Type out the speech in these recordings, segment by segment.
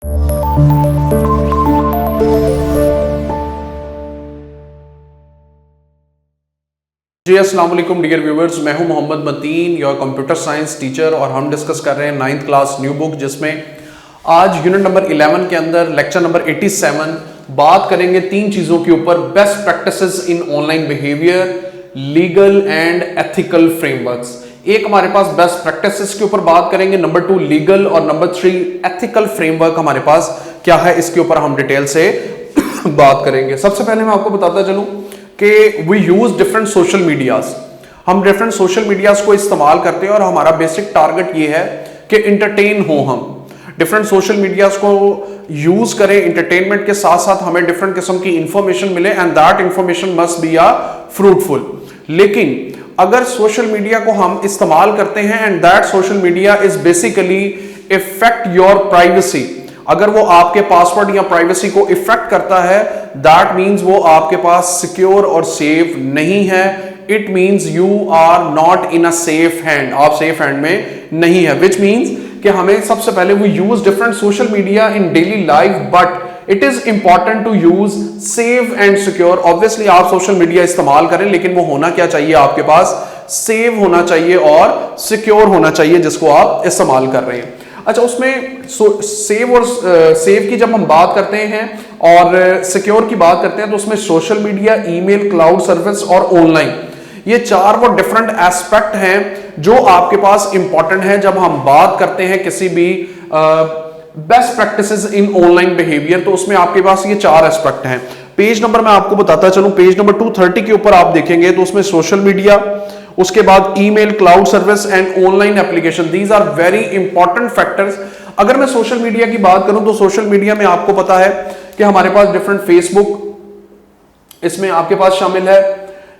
जी अस्सलाम वालेकुम dear viewers, मैं हूं Mohammed Mateen, your computer science teacher, और हम डिस्कस कर रहे हैं 9th क्लास न्यू बुक, जिसमें आज यूनिट नंबर 11 के अंदर लेक्चर नंबर 87 बात करेंगे तीन चीज़ों के ऊपर: best practices in online behaviour, legal and ethical frameworks. एक हमारे पास बेस्ट प्रैक्टिसेस के ऊपर बात करेंगे, नंबर 2 लीगल, और नंबर 3 एथिकल फ्रेमवर्क हमारे पास क्या है, इसके ऊपर हम डिटेल से बात करेंगे। सबसे पहले मैं आपको बताता चलूं कि we use different social medias. हम डिफरेंट सोशल मीडियाज को इस्तेमाल करते हैं और हमारा बेसिक टारगेट ये है कि इंटरटेन हो। हम डिफरेंट सोशल मीडियाज को यूज करें एंटरटेनमेंट के साथ साथ, हमें डिफरेंट किस्म की इंफॉर्मेशन मिले, and that information must be a fruitful. लेकिन अगर सोशल मीडिया को हम इस्तेमाल करते हैं and that social media is basically effect your privacy, अगर वो आपके पासवर्ड या प्राइवेसी को इफेक्ट करता है, दैट मीन्स वो आपके पास सिक्योर और सेफ नहीं है। It means you are not in a safe hand, आप सेफ हैंड में नहीं है। विच मीन्स कि हमें सबसे पहले we use different social media in daily life, but it is important to use safe and secure. Obviously आप social media इस्तेमाल करें, लेकिन वो होना क्या चाहिए, आपके पास सेफ होना चाहिए और सिक्योर होना चाहिए जिसको आप इस्तेमाल कर रहे हैं। अच्छा, उसमें सेव और सेव की जब हम बात करते हैं और सिक्योर की बात करते हैं, तो उसमें social media, email, cloud service और ऑनलाइन, ये चार वो डिफरेंट एस्पेक्ट हैं जो आपके पास इंपॉर्टेंट है जब हम बात करते हैं किसी भी best practices in online behaviour. तो उसमें आपके पास ये चार एस्पेक्ट हैं। पेज नंबर मैं आपको बताता चलूं, पेज नंबर 230 के ऊपर आप देखेंगे तो उसमें सोशल मीडिया, उसके बाद email, cloud service and online application, these are very important factors. अगर मैं सोशल मीडिया की बात करूं तो सोशल मीडिया में आपको पता है कि हमारे पास डिफरेंट फेसबुक इसमें आपके पास शामिल है,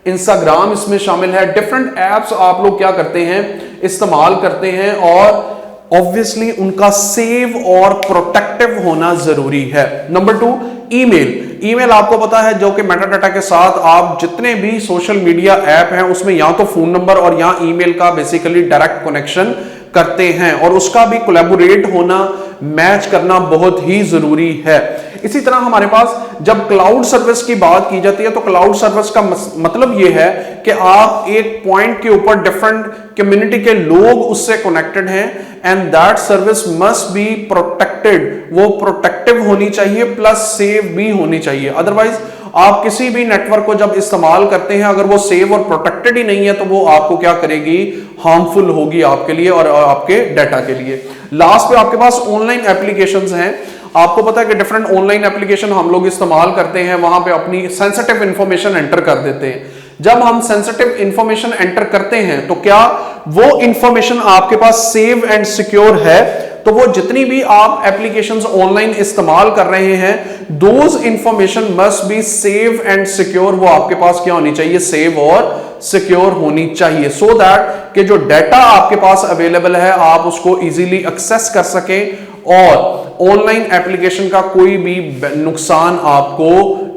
इंस्टाग्राम इसमें शामिल है, डिफरेंट एप्स आप लोग क्या करते हैं, इस्तेमाल करते हैं, और ऑब्वियसली उनका सेव और प्रोटेक्टिव होना जरूरी है। Number 2 email. ईमेल आपको पता है जो कि मेटाडाटा के साथ आप जितने भी सोशल मीडिया ऐप हैं उसमें या तो फोन नंबर और या ईमेल का बेसिकली डायरेक्ट कनेक्शन करते हैं, और उसका भी कोलैबोरेट होना, मैच करना बहुत ही जरूरी है। इसी तरह हमारे पास जब क्लाउड सर्विस की बात की जाती है तो क्लाउड सर्विस का मतलब यह है कि आप एक पॉइंट के ऊपर डिफरेंट कम्युनिटी के लोग उससे कनेक्टेड हैं, and that service must be protected. वो प्रोटेक्टिव होनी चाहिए प्लस सेव भी होनी चाहिए। अदरवाइज आप किसी भी नेटवर्क को जब इस्तेमाल करते हैं, अगर वो सेव और प्रोटेक्टेड ही नहीं है तो वो आपको क्या करेगी, हार्मफुल होगी आपके लिए और आपके डाटा के लिए। लास्ट पे आपके पास ऑनलाइन एप्लीकेशंस हैं। आपको पता है कि डिफरेंट ऑनलाइन एप्लीकेशन हम लोग इस्तेमाल करते हैं, वहां पे अपनी सेंसिटिव इंफॉर्मेशन एंटर कर देते हैं। जब हम सेंसिटिव इंफॉर्मेशन एंटर करते हैं तो क्या वो इंफॉर्मेशन आपके पास सेव एंड सिक्योर है? तो वो जितनी भी आप एप्लीकेशंस ऑनलाइन इस्तेमाल कर रहे हैं, those information must B save and secure. वो आपके पास क्या होनी चाहिए, सेव और सिक्योर होनी चाहिए, सो दैट कि जो डाटा आपके पास अवेलेबल है आप उसको इजीली एक्सेस कर सकें और ऑनलाइन एप्लीकेशन का कोई भी नुकसान आपको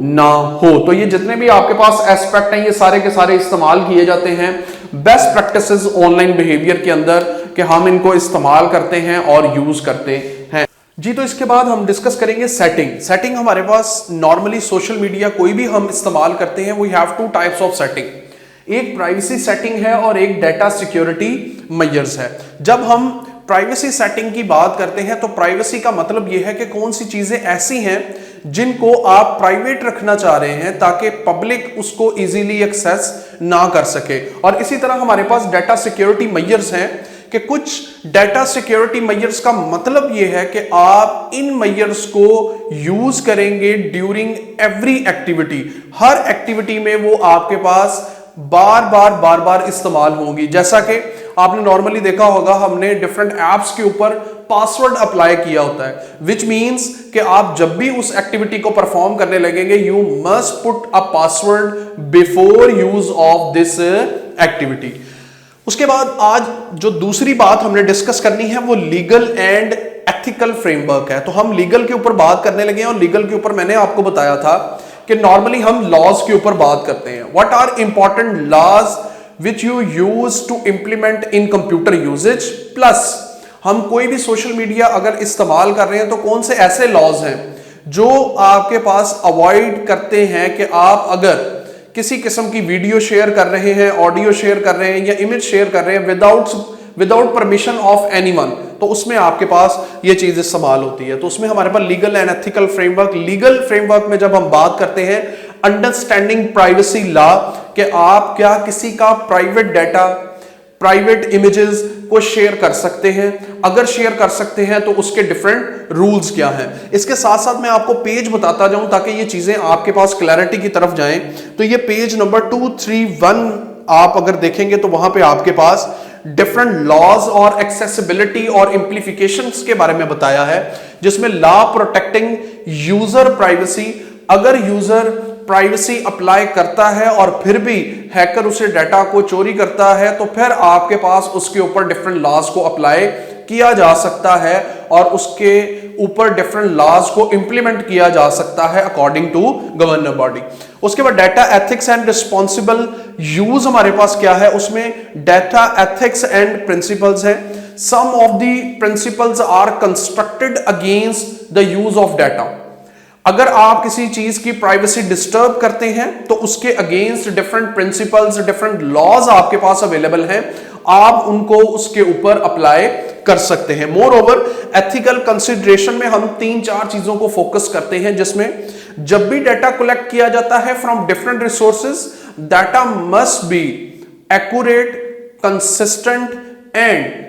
ना हो। तो ये जितने भी आपके पास एस्पेक्ट हैं ये सारे के सारे इस्तेमाल किए जाते हैं बेस्ट प्रैक्टिसेस ऑनलाइन बिहेवियर के अंदर, कि हम इनको इस्तेमाल करते हैं और यूज करते हैं। जी, तो इसके बाद हम डिस्कस करेंगे सेटिंग। सेटिंग हमारे पास नॉर्मली सोशल मीडिया कोई भी हम इस्तेमाल करते हैं, we have 2 types of setting. एक प्राइवेसी सेटिंग है और एक डाटा सिक्योरिटी मेजर्स है। जब हम प्राइवेसी सेटिंग की बात करते हैं तो प्राइवेसी का मतलब यह है कि कौन सी चीजें ऐसी हैं जिनको आप प्राइवेट रखना चाह रहे हैं ताकि पब्लिक उसको इजीली एक्सेस ना कर सके। और इसी तरह हमारे पास डाटा सिक्योरिटी मेजर्स हैं कि कुछ डाटा सिक्योरिटी मेजर्स का मतलब यह है कि आप इन मेजर्स को यूज करेंगे ड्यूरिंग एवरी एक्टिविटी। हर एक्टिविटी में वो आपके पास बार बार इस्तेमाल होंगी। जैसा कि आपने नॉर्मली देखा होगा, हमने डिफरेंट एप्स के ऊपर पासवर्ड अप्लाई किया होता है, विच मींस कि आप जब भी उस एक्टिविटी को परफॉर्म करने लगेंगे, you must put a password before use of this activity. उसके बाद आज जो दूसरी बात हमने डिस्कस करनी है वो लीगल एंड एथिकल फ्रेमवर्क है। तो हम लीगल के ऊपर बात करने लगे हैं, और लीगल के ऊपर मैंने आपको बताया था कि नॉर्मली हम लॉज के ऊपर बात करते हैं। What are important laws which you use to implement in computer usage, plus हम कोई भी सोशल मीडिया अगर इस्तेमाल कर रहे हैं तो कौन से ऐसे लॉज हैं जो आपके पास अवॉइड करते हैं कि आप अगर किसी किस्म की वीडियो शेयर कर रहे हैं, ऑडियो शेयर कर रहे हैं या इमेज शेयर कर रहे हैं विदाउट परमिशन ऑफ एनीवन, तो उसमें आपके पास ये चीज इस्तेमाल होती है। तो उसमें हमारे पास लीगल एंड एथिकल फ्रेमवर्क में जब हम बात करते हैं अंडरस्टैंडिंग प्राइवेसी लॉ कि आप क्या किसी का प्राइवेट डाटा, प्राइवेट इमेजेस को शेयर कर सकते हैं, अगर शेयर कर सकते हैं तो उसके डिफरेंट रूल्स क्या हैं। इसके साथ साथ मैं आपको पेज बताता जाऊं ताकि ये चीजें आपके पास क्लैरिटी की तरफ जाएं। तो ये पेज नंबर 231 आप अगर देखेंगे तो वहां पे आपके पास डिफरेंट लॉज और एक्सेसिबिलिटी और इम्प्लीफिकेशंस के बारे में बताया है, जिसमें लॉ प्रोटेक्टिंग यूजर प्राइवेसी, अगर यूजर प्राइवेसी अप्लाई करता है और फिर भी हैकर उसे डाटा को चोरी करता है तो फिर आपके पास उसके ऊपर डिफरेंट लॉज को अप्लाई किया जा सकता है और उसके ऊपर डिफरेंट लॉज को इंप्लीमेंट किया जा सकता है अकॉर्डिंग टू गवर्नर बॉडी। उसके बाद data ethics and responsible use हमारे पास क्या है, उसमें डाटा एथिक्स एंड प्रिंसिपल्स है। Some of the principles are constructed against the use of data. अगर आप किसी चीज की प्राइवेसी डिस्टर्ब करते हैं तो उसके against different principles, different laws आपके पास अवेलेबल हैं, आप उनको उसके ऊपर अप्लाई कर सकते हैं। मोर ओवर एथिकल कंसिडरेशन में हम 3-4 चीजों को फोकस करते हैं, जिसमें जब भी डाटा कलेक्ट किया जाता है from different resources, data must be accurate, consistent and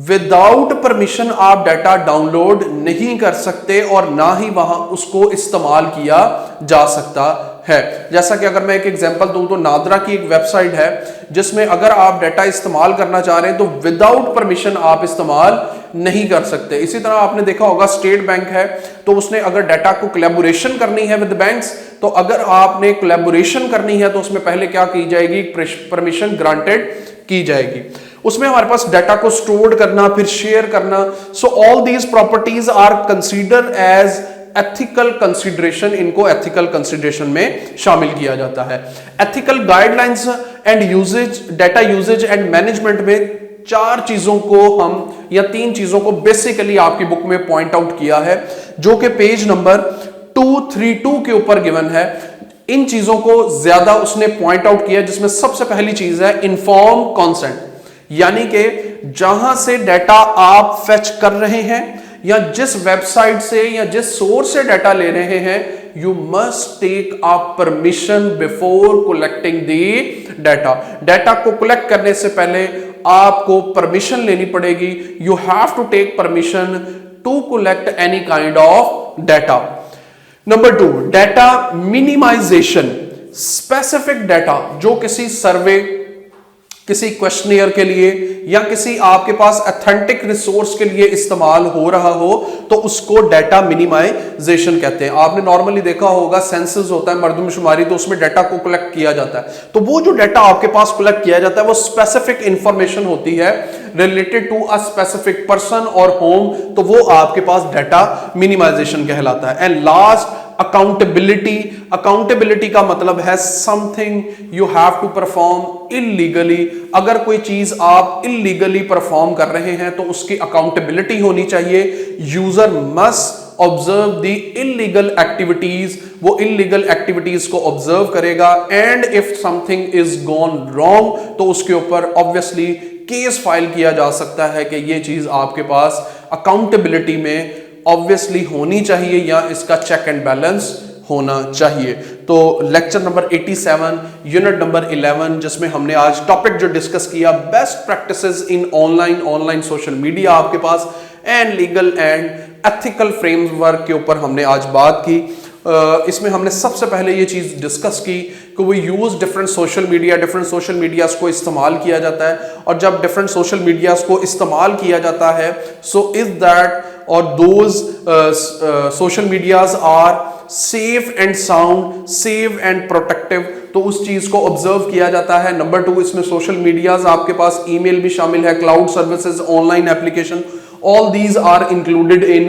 without permission आप डाटा डाउनलोड नहीं कर सकते और ना ही वहां उसको इस्तेमाल किया जा सकता है। जैसा कि अगर मैं एक एग्जांपल दूं तो नादरा की एक वेबसाइट है जिसमें अगर आप डाटा इस्तेमाल करना चाह रहे हैं तो विदाउट परमिशन आप इस्तेमाल नहीं कर सकते। इसी तरह आपने देखा होगा स्टेट बैंक है, तो उसने अगर डाटा को कोलैबोरेशन करनी है विद बैंक्स, तो अगर आपने कोलैबोरेशन करनी है तो उसमें पहले क्या की जाएगी, परमिशन ग्रांटेड की जाएगी। उसमें हमारे पास डाटा को स्टोर करना, फिर शेयर करना, so all these properties are consider as ethical consideration, इनको एथिकल कंसिडरेशन में शामिल किया जाता है। Ethical guidelines and usages, data usage and management में 4 चीजों को हम या 3 चीजों को बेसिकली आपकी बुक में पॉइंट आउट किया है, जो कि पेज नंबर 232 के ऊपर गिवन है। इन चीजों को ज्यादा उसने पॉइंट आउट किया, जिसमें सबसे पहली चीज है इन्फॉर्म कॉन्सेंट, यानी कि जहां से डाटा आप फेच कर रहे हैं या जिस वेबसाइट से या जिस सोर्स से डाटा ले रहे हैं, you must take a permission before collecting the data. Data को कलेक्ट करने से पहले आपको परमिशन लेनी पड़ेगी। You have to take permission to collect any kind of data. Number 2, data minimisation. Specific data जो किसी सर्वे, किसी क्वेश्चनियर के लिए या किसी आपके पास ऑथेंटिक रिसोर्स के लिए इस्तेमाल हो रहा हो तो उसको डाटा मिनिमाइजेशन कहते हैं। आपने नॉर्मली देखा होगा सेंसस होता है, मर्दमशुमारी, तो उसमें डाटा को कलेक्ट किया जाता है। तो वो जो डाटा आपके पास कलेक्ट किया जाता है वो स्पेसिफिक इंफॉर्मेशन होती है related to a specific person और होम, तो वो आपके पास डाटा मिनिमाइजेशन कहलाता है। And last, accountability. अकाउंटेबिलिटी का मतलब है something you have to perform illegally. अगर कोई चीज आप इलीगली परफॉर्म कर रहे हैं तो उसकी अकाउंटेबिलिटी होनी चाहिए। User must observe the illegal activities, वो इलीगल एक्टिविटीज को ऑब्जर्व करेगा। And if something is gone wrong तो उसके ऊपर ऑब्वियसली केस फाइल किया जा सकता है कि ये चीज आपके पास अकाउंटेबिलिटी में ऑब्वियसली होनी चाहिए या इसका चेक एंड बैलेंस होना चाहिए। तो लेक्चर नंबर 87 यूनिट नंबर 11, जिसमें हमने आज टॉपिक जो डिस्कस किया best practices in online social media आपके पास and legal and ethical framework के ऊपर हमने आज बात की। इसमें हमने सबसे पहले ये चीज डिस्कस की कि वो यूज डिफरेंट सोशल मीडियाज को इस्तेमाल किया जाता है, और जब डिफरेंट सोशल मीडियाज को इस्तेमाल किया जाता है सो इज दैट और those social medias are safe and sound, safe and protective, तो उस चीज को ऑब्जर्व किया जाता है। नंबर 2, इसमें सोशल मीडियाज आपके पास ईमेल भी शामिल है, cloud services, online application, all these are included in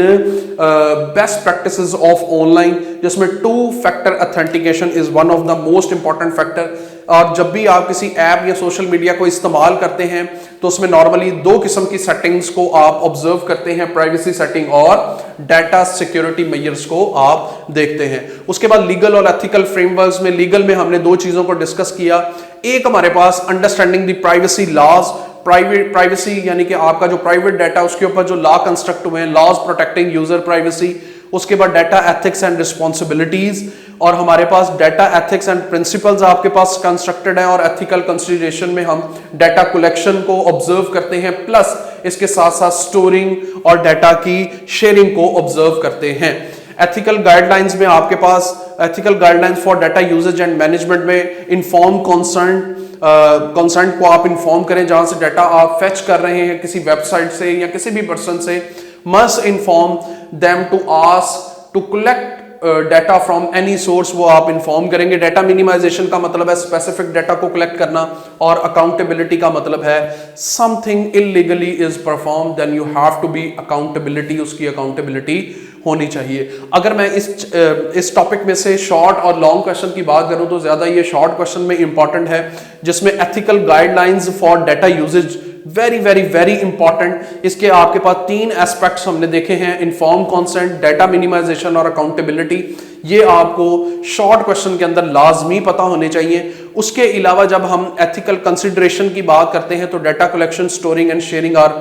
best practices of online, जिसमें 2-factor authentication is one of the most important factor। और जब भी आप किसी ऐप या सोशल मीडिया को इस्तेमाल करते हैं तो उसमें नॉर्मली दो किस्म की सेटिंग्स को आप ऑब्जर्व करते हैं, प्राइवेसी सेटिंग और डाटा सिक्योरिटी मेजर्स को आप देखते हैं। उसके बाद लीगल और एथिकल फ्रेमवर्क्स में, लीगल में हमने दो चीजों को डिस्कस किया। एक हमारे पास understanding the privacy laws, privacy यानी कि आपका जो प्राइवेट डाटा उसके ऊपर जो लॉ कंस्ट्रक्ट हुए हैं, लॉज प्रोटेक्टिंग यूजर प्राइवेसी। उसके बाद डाटा एथिक्स एंड रिस्पॉन्सिबिलिटीज, और हमारे पास डाटा एथिक्स एंड प्रिंसिपल्स आपके पास कंस्ट्रक्टेड है, और एथिकल कंसिडरेशन में हम डाटा कलेक्शन को ऑब्जर्व करते हैं, प्लस इसके साथ साथ स्टोरिंग और डाटा की शेयरिंग को ऑब्जर्व करते हैं। एथिकल गाइडलाइंस में आपके पास ethical guidelines for data usage and management में इन्फॉर्म कंसर्न को आप इन्फॉर्म करें, जहां से डाटा आप फेच कर रहे हैं किसी वेबसाइट से या किसी भी पर्सन से, must inform them to ask to collect data from any source, वो आप इन्फॉर्म करेंगे। डाटा मिनिमाइजेशन का मतलब है स्पेसिफिक डाटा को कलेक्ट करना, और अकाउंटेबिलिटी का मतलब है something illegally is perform then you have to be accountability, उसकी अकाउंटेबिलिटी होनी चाहिए। अगर मैं इस टॉपिक में से शॉर्ट और लॉन्ग क्वेश्चन की बात करूं तो ज्यादा ये शॉर्ट क्वेश्चन में इंपॉर्टेंट है, जिसमें ethical guidelines for data usages very very very important. इसके आपके पास तीन एस्पेक्ट्स हमने देखे हैं, इन्फॉर्म कंसेंट, डाटा मिनिमाइजेशन और अकाउंटेबिलिटी। ये आपको शॉर्ट क्वेश्चन के अंदर लाजमी पता होने चाहिए। उसके अलावा जब हम एथिकल कंसिडरेशन की बात करते हैं तो data collection, storing and sharing are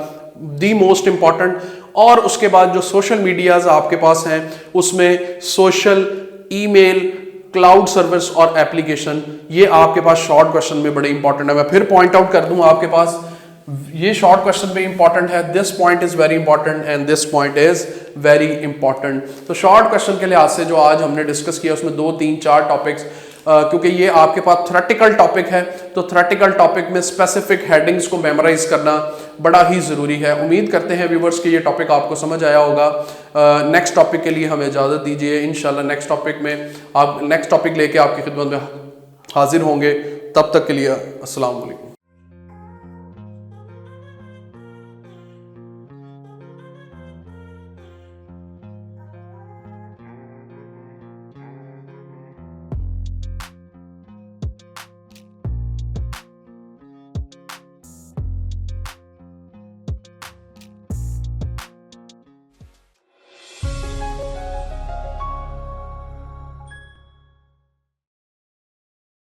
the most important. और उसके बाद जो सोशल मीडियाज आपके पास हैं उसमें सोशल, ईमेल, क्लाउड सर्विस और एप्लीकेशन, ये आपके पास शॉर्ट क्वेश्चन में बड़े इंपॉर्टेंट है। मैं फिर पॉइंट आउट कर दूं आपके पास, ये शॉर्ट क्वेश्चन में इंपॉर्टेंट है, this point is very important and this point is very important. तो शॉर्ट क्वेश्चन के लिहाज से जो आज हमने डिस्कस किया उसमें 2, 3, 4 टॉपिक्स, क्योंकि ये आपके पास थ्योरेटिकल टॉपिक है तो थ्योरेटिकल टॉपिक में स्पेसिफिक हेडिंग्स को मेमोराइज करना बड़ा ही जरूरी है। उम्मीद करते हैं व्यूवर्स कि ये टॉपिक आपको समझ आया होगा। नेक्स्ट टॉपिक के लिए हमें इजाजत दीजिए, इंशाल्लाह नेक्स्ट टॉपिक में आप नेक्स्ट टॉपिक लेके आपकी खिदमत में हाजिर होंगे। तब तक के लिए अस्सलाम वालेकुम।